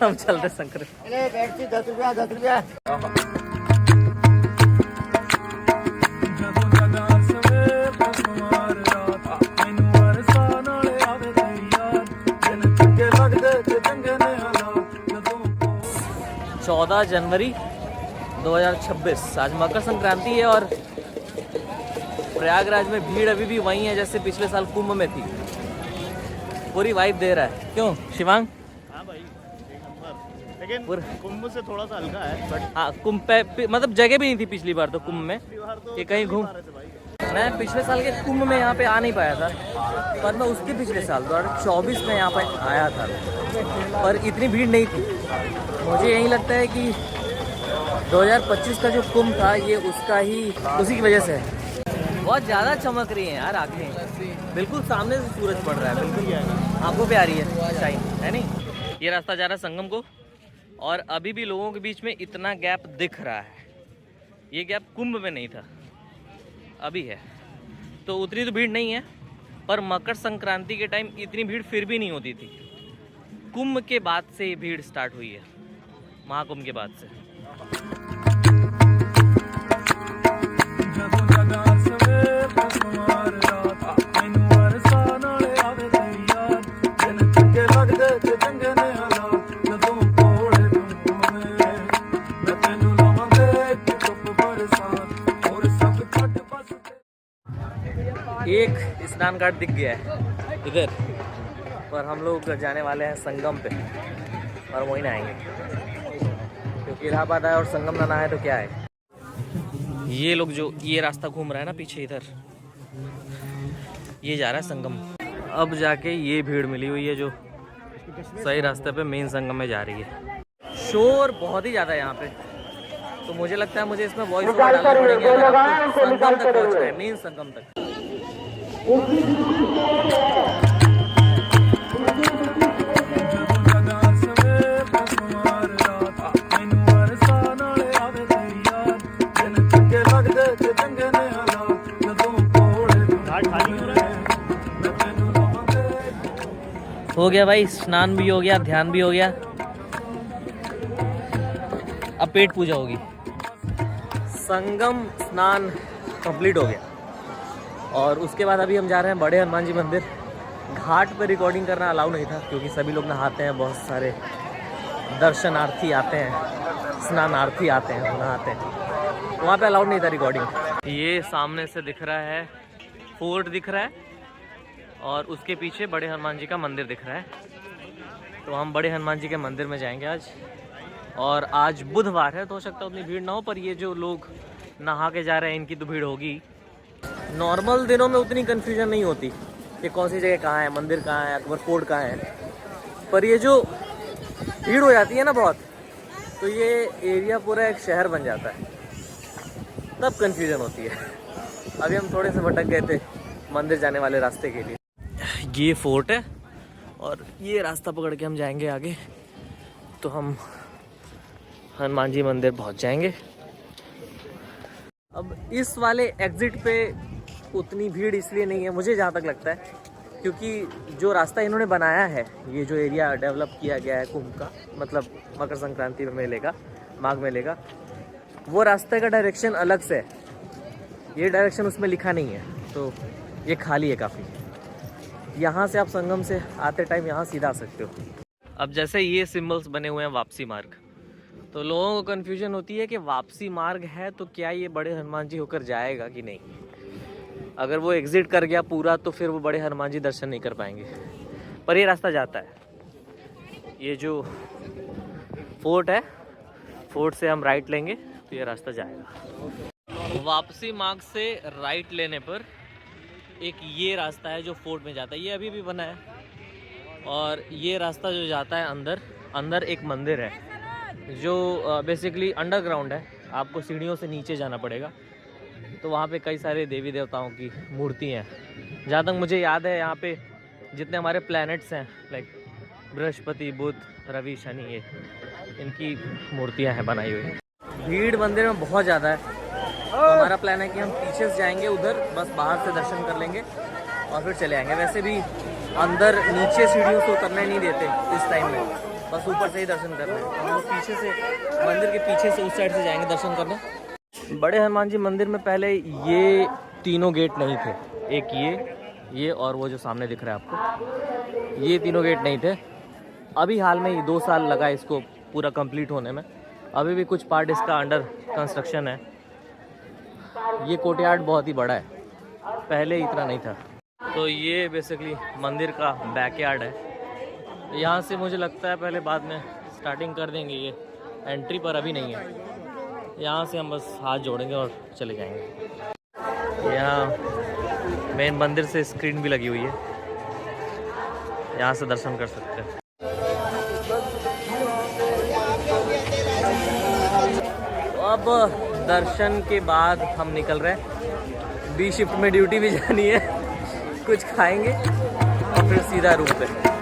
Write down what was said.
हम चल रहे शंकर। 10 रुपया 10 रुपया। चौदह जनवरी 2026 आज मकर संक्रांति है और प्रयागराज में भीड़ अभी भी वही है जैसे पिछले साल कुंभ में थी। पूरी वाइब दे रहा है, क्यों शिवांग? हाँ भाई, एक नंबर। लेकिन कुंभ से थोड़ा सा हल्का है, बट हाँ कुंभ पे मतलब जगह भी नहीं थी पिछली बार तो कुंभ में तो कि कहीं घूम। मैं पिछले साल के कुंभ में यहाँ पे आ नहीं पाया था, पर मैं उसके पिछले साल 2024 में यहाँ पे आया था, पर इतनी भीड़ नहीं थी। मुझे यही लगता है कि 2025 का जो कुंभ था ये उसका ही उसी की वजह से है। बहुत ज़्यादा चमक रही है यार आँखें, बिल्कुल सामने से सूरज पड़ रहा है, बिल्कुल आंखों पे आ रही है शाइन, है नहीं? ये रास्ता जा रहा है संगम को और अभी भी लोगों के बीच में इतना गैप दिख रहा है। ये गैप कुंभ में नहीं था, अभी है। तो उतनी तो भीड़ नहीं है, पर मकर संक्रांति के टाइम इतनी भीड़ फिर भी नहीं होती थी। कुंभ के बाद से ये भीड़ स्टार्ट हुई है, महाकुंभ के बाद से। एक स्नान घाट दिख गया है इधर, पर हम लोग जाने वाले हैं संगम पे और वहीं नहाएंगे, क्योंकि इलाहाबाद आए और संगम ना नहाए तो क्या है। ये लोग जो ये रास्ता घूम रहा है ना पीछे इधर, ये जा रहा है संगम। अब जाके ये भीड़ मिली हुई है जो सही रास्ते पे मेन संगम में जा रही है। शोर बहुत ही ज़्यादा है यहाँ पे, तो मुझे लगता है मुझे इसमें वॉइस ओवर डालना पड़ेगा अगर आपको संगम तक पहुँचना है, मेन संगम तक। हो गया भाई, स्नान भी हो गया, ध्यान भी हो गया, अब पेट पूजा होगी। संगम स्नान कंप्लीट हो गया और उसके बाद अभी हम जा रहे हैं बड़े हनुमान जी मंदिर। घाट पे रिकॉर्डिंग करना अलाउ नहीं था क्योंकि सभी लोग नहाते हैं, बहुत सारे दर्शनार्थी आते हैं, स्नानार्थी आते हैं, नहाते हैं, वहाँ पे अलाउड नहीं था रिकॉर्डिंग। ये सामने से दिख रहा है फोर्ट दिख रहा है और उसके पीछे बड़े हनुमान जी का मंदिर दिख रहा है। तो हम बड़े हनुमान जी के मंदिर में जाएंगे आज, और आज बुधवार है तो हो सकता है उतनी भीड़ ना हो, पर ये जो लोग नहा के जा रहे हैं इनकी तो भीड़ होगी। नॉर्मल दिनों में उतनी कन्फ्यूजन नहीं होती कि कौन सी जगह कहाँ है, मंदिर कहाँ है, अकबर फोर्ट कहाँ है, पर ये जो भीड़ हो जाती है ना बहुत, तो ये एरिया पूरा एक शहर बन जाता है, तब कन्फ्यूजन होती है। अभी हम थोड़े से भटक गए थे मंदिर जाने वाले रास्ते के लिए। ये फोर्ट है और ये रास्ता पकड़ के हम जाएंगे आगे, तो हम हनुमान जी मंदिर पहुंच जाएंगे। अब इस वाले एग्जिट पे उतनी भीड़ इसलिए नहीं है मुझे जहाँ तक लगता है, क्योंकि जो रास्ता इन्होंने बनाया है, ये जो एरिया डेवलप किया गया है कुंभ का, मतलब मकर संक्रांति में मेले का, माघ मेले का, वो रास्ते का डायरेक्शन अलग से है, ये डायरेक्शन उसमें लिखा नहीं है, तो ये खाली है काफ़ी। यहाँ से आप संगम से आते टाइम यहाँ सीधा आ सकते हो। अब जैसे ये सिंबल्स बने हुए हैं वापसी मार्ग, तो लोगों को कन्फ्यूजन होती है कि वापसी मार्ग है तो क्या ये बड़े हनुमान जी होकर जाएगा कि नहीं। अगर वो एग्जिट कर गया पूरा तो फिर वो बड़े हनुमान जी दर्शन नहीं कर पाएंगे, पर ये रास्ता जाता है। ये जो फोर्ट है, फोर्ट से हम राइट लेंगे तो ये रास्ता जाएगा। वापसी मार्ग से राइट लेने पर एक ये रास्ता है जो फोर्ट में जाता है, ये अभी भी बना है, और ये रास्ता जो जाता है अंदर, अंदर एक मंदिर है जो बेसिकली अंडरग्राउंड है, आपको सीढ़ियों से नीचे जाना पड़ेगा। तो वहाँ पे कई सारे देवी देवताओं की मूर्ति हैं। जहाँ तक मुझे याद है यहाँ पे जितने हमारे प्लैनेट्स हैं, लाइक बृहस्पति, बुध, रवि, शनि, ये इनकी मूर्तियाँ हैं बनाई हुई। भीड़ मंदिर में बहुत ज़्यादा है, तो हमारा प्लान है कि हम पीछे से जाएंगे उधर, बस बाहर से दर्शन कर लेंगे और फिर चले आएंगे। वैसे भी अंदर नीचे सीढ़ियों से उतरने नहीं देते इस टाइम में, बस ऊपर से ही दर्शन करना है। हम लोग पीछे से, मंदिर के पीछे से उस साइड से जाएंगे दर्शन करने। बड़े हनुमान जी मंदिर में पहले ये तीनों गेट नहीं थे, एक ये और वो जो सामने दिख रहा है आपको, ये तीनों गेट नहीं थे। अभी हाल में ही 2 साल लगा इसको पूरा कंप्लीट होने में, अभी भी कुछ पार्ट इसका अंडर कंस्ट्रक्शन है। ये कोर्टयार्ड बहुत ही बड़ा है, पहले इतना नहीं था। तो ये बेसिकली मंदिर का बैकयार्ड है। यहाँ से मुझे लगता है पहले बाद में स्टार्टिंग कर देंगे, ये एंट्री पर अभी नहीं है। यहाँ से हम बस हाथ जोड़ेंगे और चले जाएंगे। यहाँ मेन मंदिर से स्क्रीन भी लगी हुई है, यहाँ से दर्शन कर सकते हैं। अब दर्शन के बाद हम निकल रहे हैं, बी शिफ्ट में ड्यूटी भी जानी है। कुछ खाएंगे और फिर सीधा रूम पे।